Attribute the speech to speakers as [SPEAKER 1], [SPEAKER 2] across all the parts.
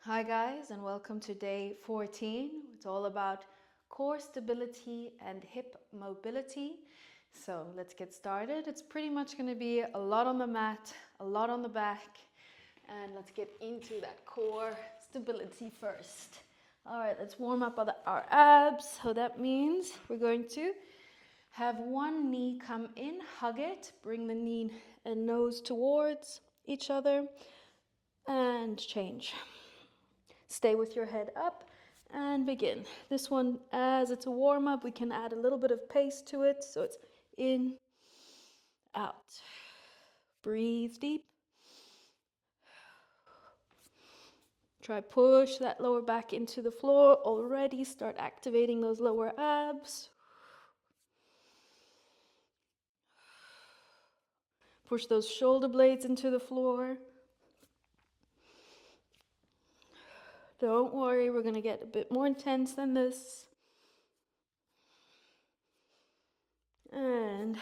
[SPEAKER 1] Hi guys, and welcome to day 14. It's all about core stability and hip mobility. So let's get started. It's pretty much going to be a lot on the mat, a lot on the back, and let's get into that core stability first. All right, let's warm up our abs. So that means we're going to have one knee come in, hug it, bring the knee and nose towards each other, and change. Stay with your head up and begin. This one, as it's a warm-up, we can add a little bit of pace to it. So it's in, out. Breathe deep. Try push that lower back into the floor already. Start activating those lower abs. Push those shoulder blades into the floor. Don't worry, we're going to get a bit more intense than this. And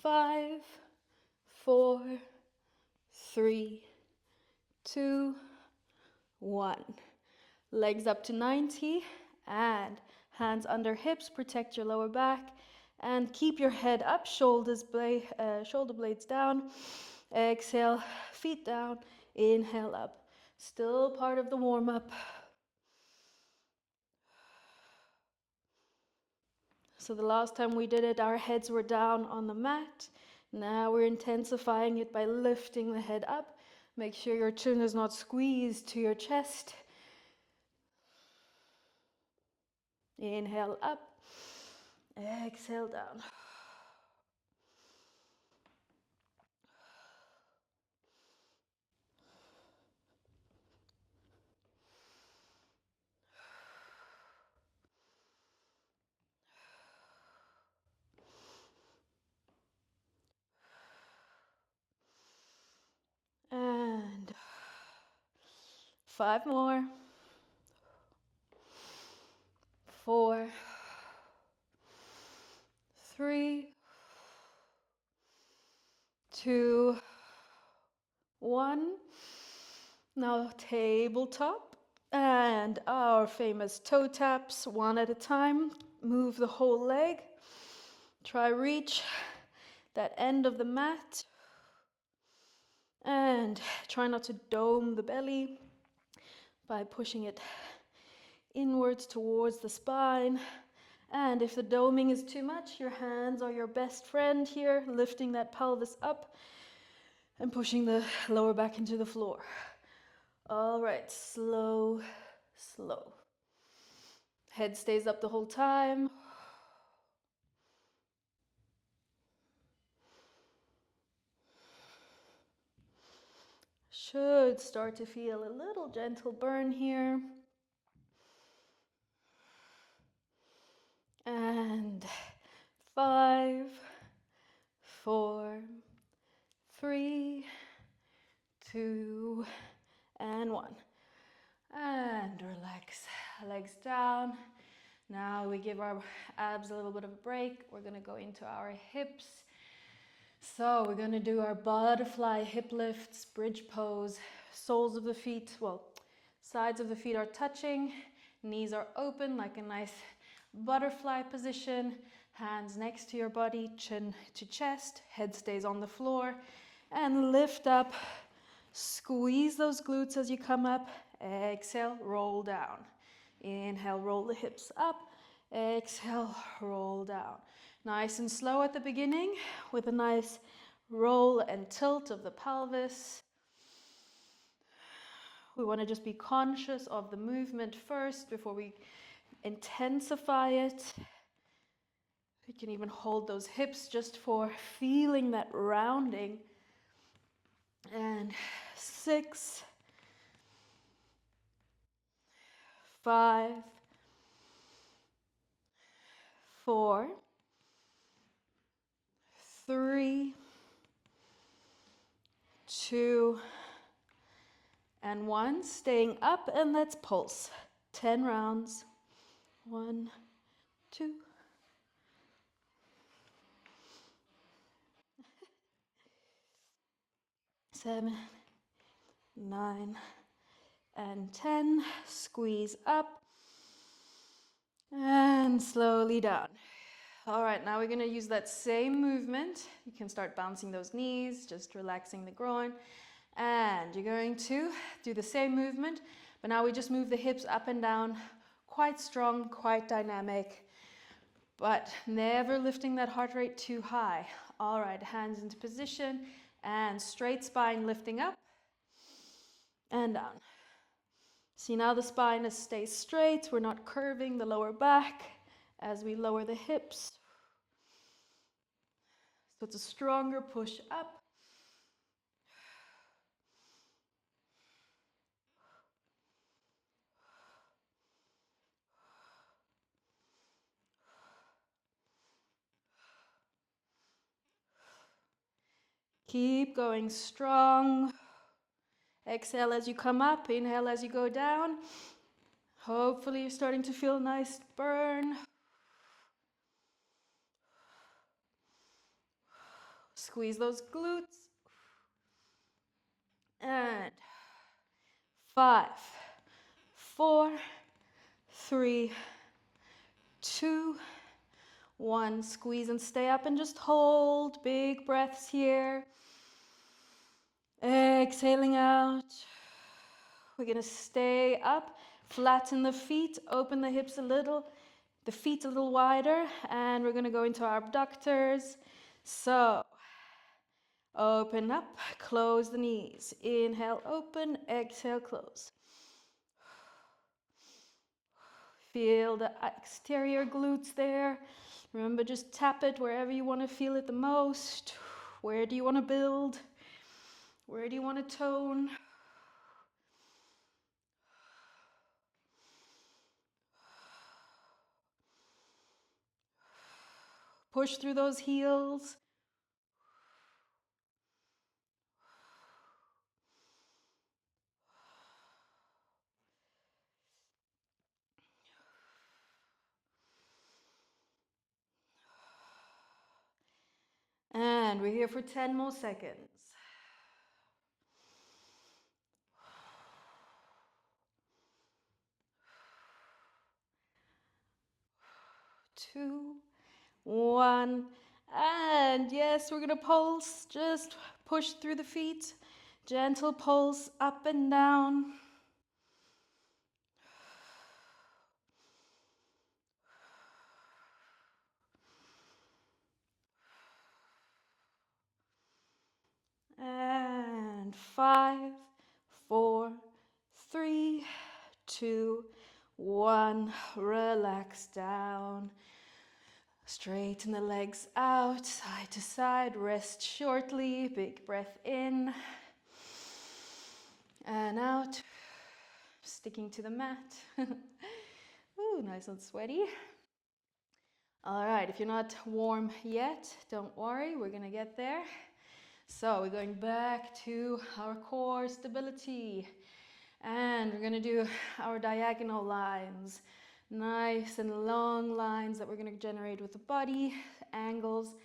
[SPEAKER 1] 5, 4, 3, 2, 1. Legs up to 90 and hands under hips. Protect your lower back and keep your head up, shoulder blades down. Exhale, feet down. Inhale up. Still part of the warm-up. So the last time we did it, our heads were down on the mat. Now we're intensifying it by lifting the head up. Make sure your chin is not squeezed to your chest. Inhale up. Exhale down. And 5 more. 4, 3, 2, 1. Now tabletop and our famous toe taps, one at a time. Move the whole leg. Try reach that end of the mat. And try not to dome the belly by pushing it inwards towards the spine. And if the doming is too much, your hands are your best friend here, lifting that pelvis up and pushing the lower back into the floor. All right, slow, slow. Head stays up the whole time. Should start to feel a little gentle burn here. And 5, 4, 3, 2, and 1. And relax, legs down. Now we give our abs a little bit of a break. We're going to go into our hips. So we're going to do our butterfly hip lifts, bridge pose. Soles of the feet, sides of the feet are touching. Knees are open like a nice butterfly position. Hands next to your body, chin to chest. Head stays on the floor. And lift up. Squeeze those glutes as you come up. Exhale, roll down. Inhale, roll the hips up. Exhale, roll down. Nice and slow at the beginning with a nice roll and tilt of the pelvis. We want to just be conscious of the movement first before we intensify it. You can even hold those hips just for feeling that rounding. And 6, 5, 4, 3, 2, and 1. Staying up, and let's pulse. 10 rounds. 1, 2. 7, 9, and 10. Squeeze up and slowly down. All right, now we're going to use that same movement. You can start bouncing those knees, just relaxing the groin. And you're going to do the same movement, but now we just move the hips up and down, quite strong, quite dynamic, but never lifting that heart rate too high. All right, hands into position and straight spine lifting up and down. See, now the spine stays straight. We're not curving the lower back as we lower the hips. So it's a stronger push up. Keep going strong. Exhale as you come up, inhale as you go down. Hopefully you're starting to feel a nice burn. Squeeze those glutes. And 5, 4, 3, 2, 1. Squeeze and stay up and just hold. Big breaths here. Exhaling out. We're going to stay up. Flatten the feet. Open the hips a little. The feet a little wider. And we're going to go into our abductors. So, open up. Close the knees. Inhale, open. Exhale, close. Feel the exterior glutes there. Remember, just tap it wherever you want to feel it the most. Where do you want to build? Where do you want to tone? Push through those heels. And we're here for 10 more seconds. 2, 1, and yes, we're gonna pulse. Just push through the feet. Gentle pulse up and down. And 5, 4, 3, 2, 1. Relax down. Straighten the legs out, side to side. Rest shortly. Big breath in and out. Sticking to the mat. Ooh, nice and sweaty. All right, if you're not warm yet, don't worry, we're gonna get there. So we're going back to our core stability. And we're gonna do our diagonal lines. Nice and long lines that we're gonna generate with the body, angles.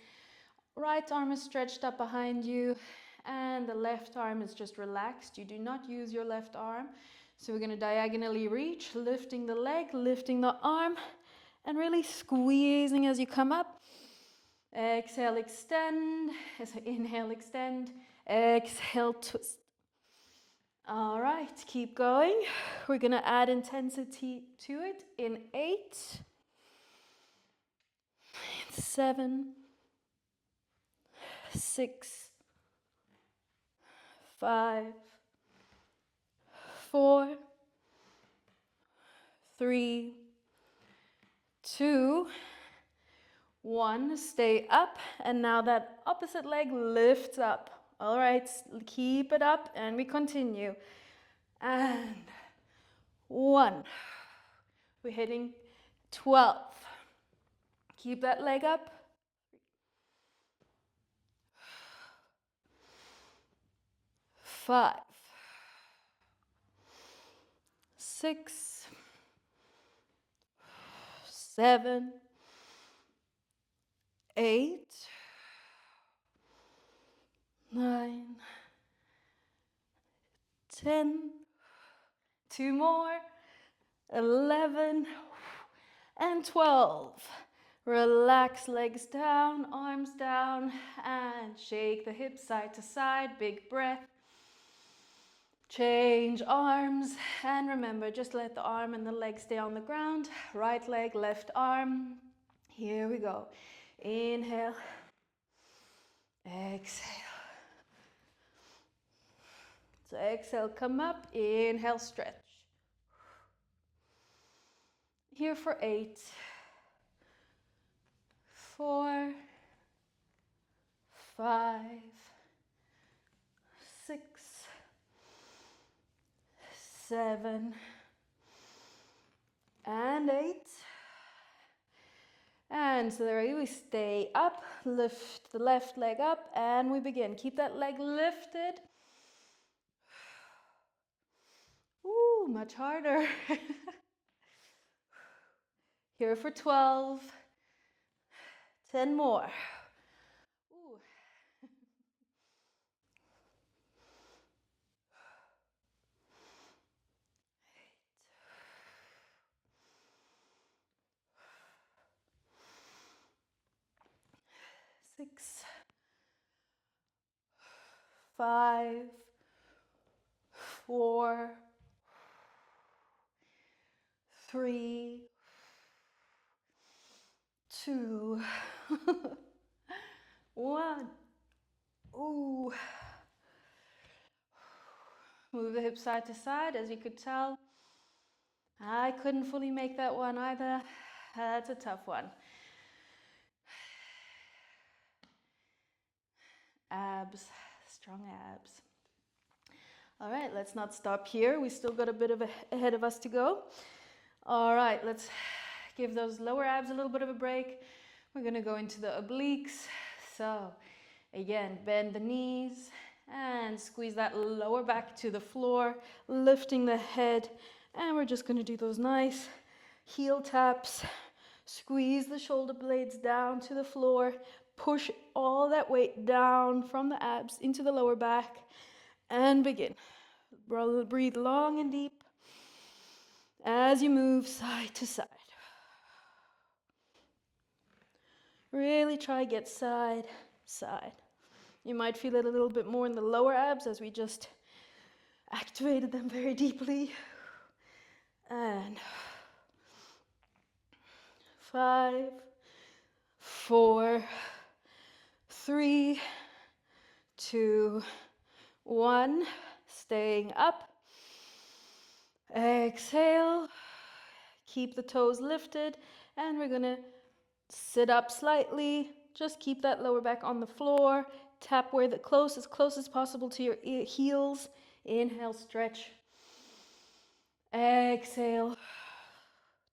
[SPEAKER 1] Right arm is stretched up behind you and the left arm is just relaxed. You do not use your left arm. So we're gonna diagonally reach, lifting the leg, lifting the arm, and really squeezing as you come up. Exhale, extend. Inhale, extend. Exhale, twist. All right, keep going. We're gonna add intensity to it in 8, 7, 6, 5, 4, 3, 2, 1. Stay up, and now that opposite leg lifts up. All right, keep it up, and we continue. And 1. We're hitting 12. Keep that leg up. 5, 6, 7, 8, 9, 10. 2 more. 11 and 12. Relax, legs down, arms down, and shake the hips side to side. Big breath. Change arms, and remember, just let the arm and the leg stay on the ground. Right leg, left arm. Here we go. Inhale. Exhale. So exhale, come up. Inhale, stretch. Here for 8, 4, 5, 6, 7, and 8. And so there we stay up, lift the left leg up, and we begin. Keep that leg lifted. Ooh, much harder. Here for 12. 10 more. Ooh. 6, 5, 4, 3, 2, 1. Ooh. Move the hips side to side. As you could tell, I couldn't fully make that one either. That's a tough one. Abs, strong abs. All right, let's not stop here. We still got a bit of ahead of us to go. All right, let's give those lower abs a little bit of a break. We're gonna go into the obliques. So again, bend the knees and squeeze that lower back to the floor, lifting the head. And we're just gonna do those nice heel taps. Squeeze the shoulder blades down to the floor. Push all that weight down from the abs into the lower back and begin. Breathe long and deep as you move side to side. Really try get side, side. You might feel it a little bit more in the lower abs as we just activated them very deeply. And 5, 4, 3, 2, 1. Staying up. Exhale. Keep the toes lifted. And we're going to sit up slightly. Just keep that lower back on the floor. Tap where as close as possible to your heels. Inhale, stretch. Exhale.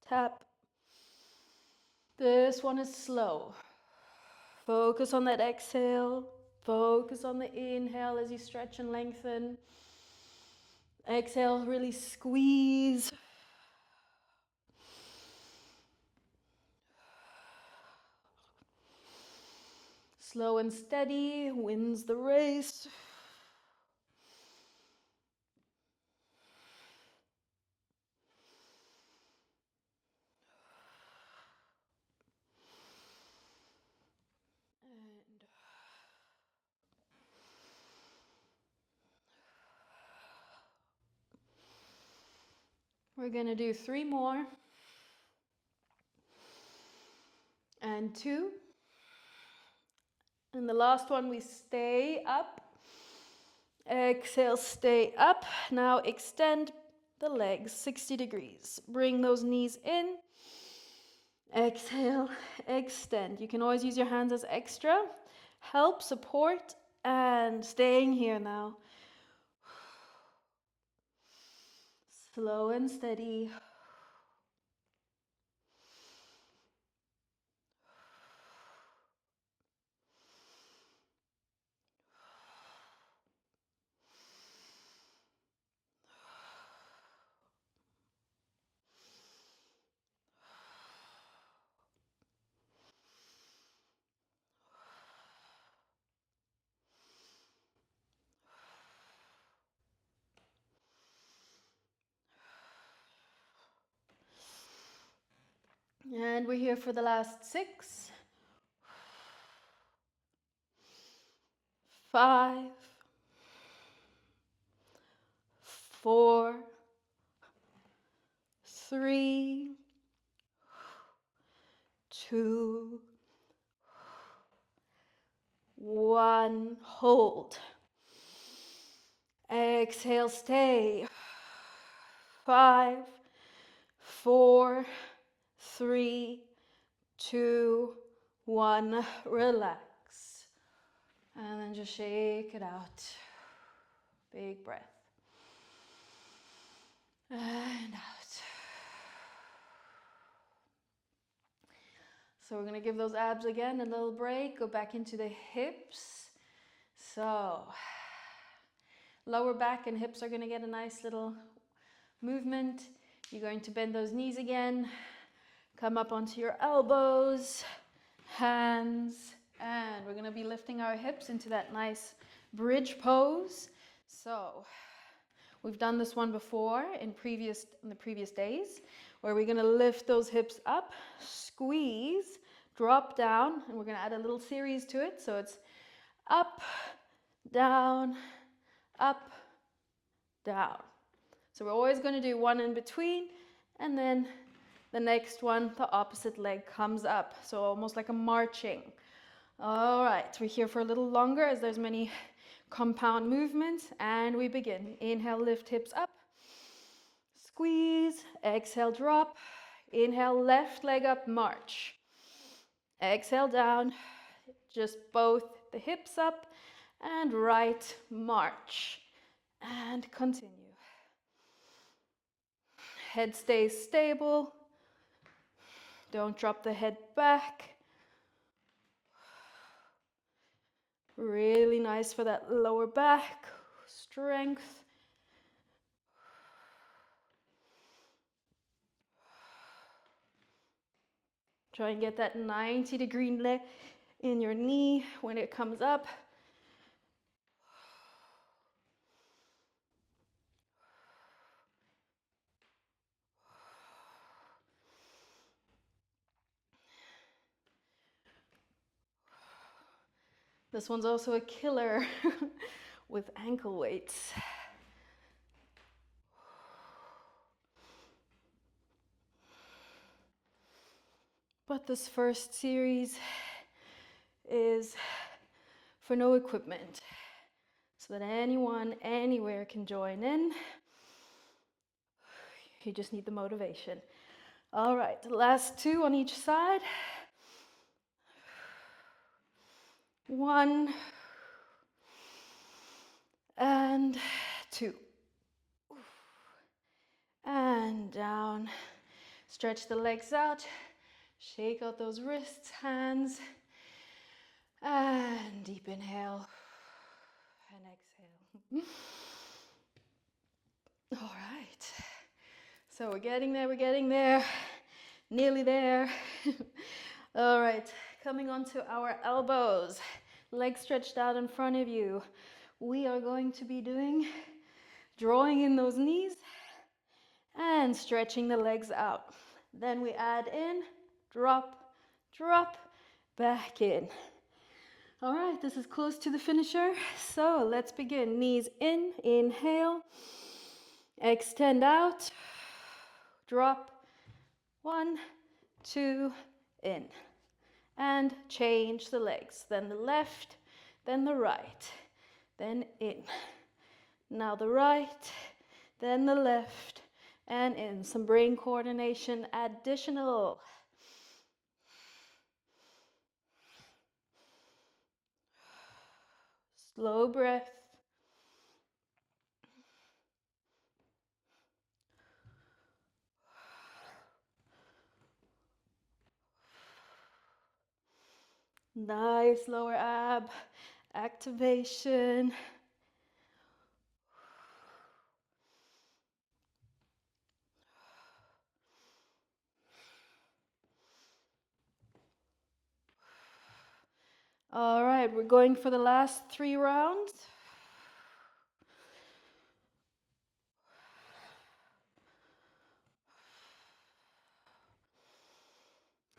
[SPEAKER 1] Tap. This one is slow. Focus on that exhale. Focus on the inhale as you stretch and lengthen. Exhale, really squeeze. Slow and steady wins the race. We're going to do 3 more. And 2. And the last one, we stay up. Exhale, stay up. Now extend the legs 60 degrees. Bring those knees in. Exhale, extend. You can always use your hands as extra. Help, support, and staying here now. Slow and steady. And we're here for the last 6, 5, 4, 3, 2, 1. Hold. Exhale, stay. 5, 4, 3, 2, 1. Relax. And then just shake it out. Big breath. And out. So we're going to give those abs again a little break. Go back into the hips. So lower back and hips are going to get a nice little movement. You're going to bend those knees again. Come up onto your elbows, hands, and we're going to be lifting our hips into that nice bridge pose. So we've done this one before in the previous days, where we're going to lift those hips up, squeeze, drop down, and we're going to add a little series to it. So it's up, down, up, down. So we're always going to do one in between, and then the next one, the opposite leg comes up. So almost like a marching. All right, we're here for a little longer as there's many compound movements, and we begin. Inhale, lift hips up. Squeeze. Exhale, drop. Inhale, left leg up, march. Exhale, down. Just both the hips up, and right, march. And continue. Head stays stable. Don't drop the head back. Really nice for that lower back strength. Try and get that 90-degree leg in your knee when it comes up. This one's also a killer with ankle weights. But this first series is for no equipment, so that anyone, anywhere can join in. You just need the motivation. All right, the last 2 on each side. 1 and 2. And down. Stretch the legs out. Shake out those wrists, hands. And deep inhale. And exhale. All right. So we're getting there. Nearly there. All right. Coming onto our elbows. Legs stretched out in front of you. We are going to be drawing in those knees and stretching the legs out. Then we add in, drop, drop, back in. All right, this is close to the finisher. So let's begin. Knees in, inhale, extend out, drop, 1, 2, in. And change the legs. Then the left, then the right, then in. Now the right, then the left, and in. Some brain coordination additional. Slow breath. Nice lower ab activation. All right, we're going for the last 3 rounds.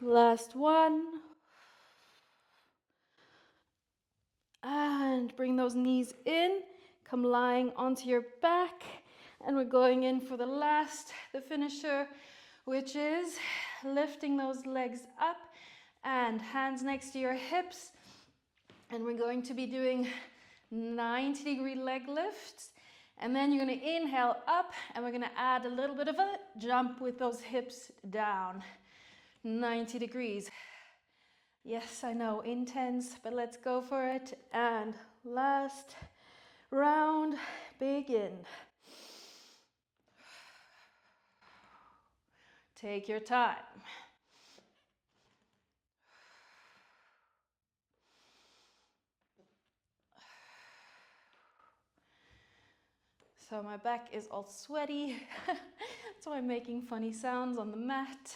[SPEAKER 1] Last one. And bring those knees in. Come lying onto your back. And we're going in for the last, the finisher, which is lifting those legs up and hands next to your hips. And we're going to be doing 90-degree leg lifts. And then you're going to inhale up, and we're going to add a little bit of a jump with those hips down. 90 degrees. Yes, I know, intense, but let's go for it. And last round, begin. Take your time. So my back is all sweaty, so I'm making funny sounds on the mat.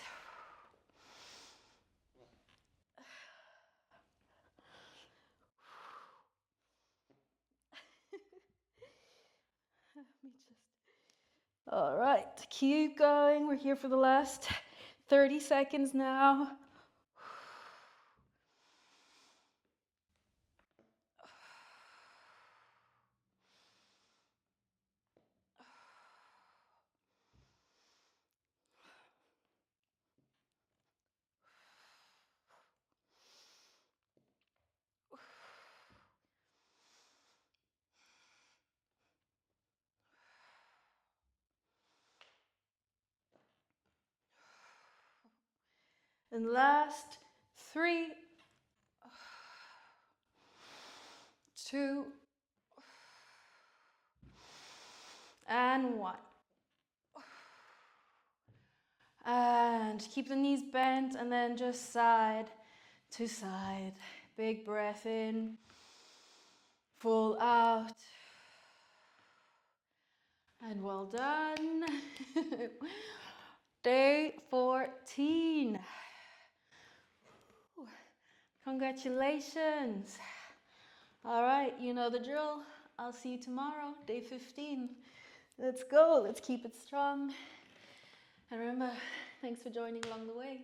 [SPEAKER 1] All right, keep going. We're here for the last 30 seconds now. And last 3, 2, and 1. And keep the knees bent and then just side to side. Big breath in, full out. And well done. Day 14. Congratulations. All right, you know the drill. I'll see you tomorrow, day 15. Let's go. Let's keep it strong. And remember, thanks for joining along the way.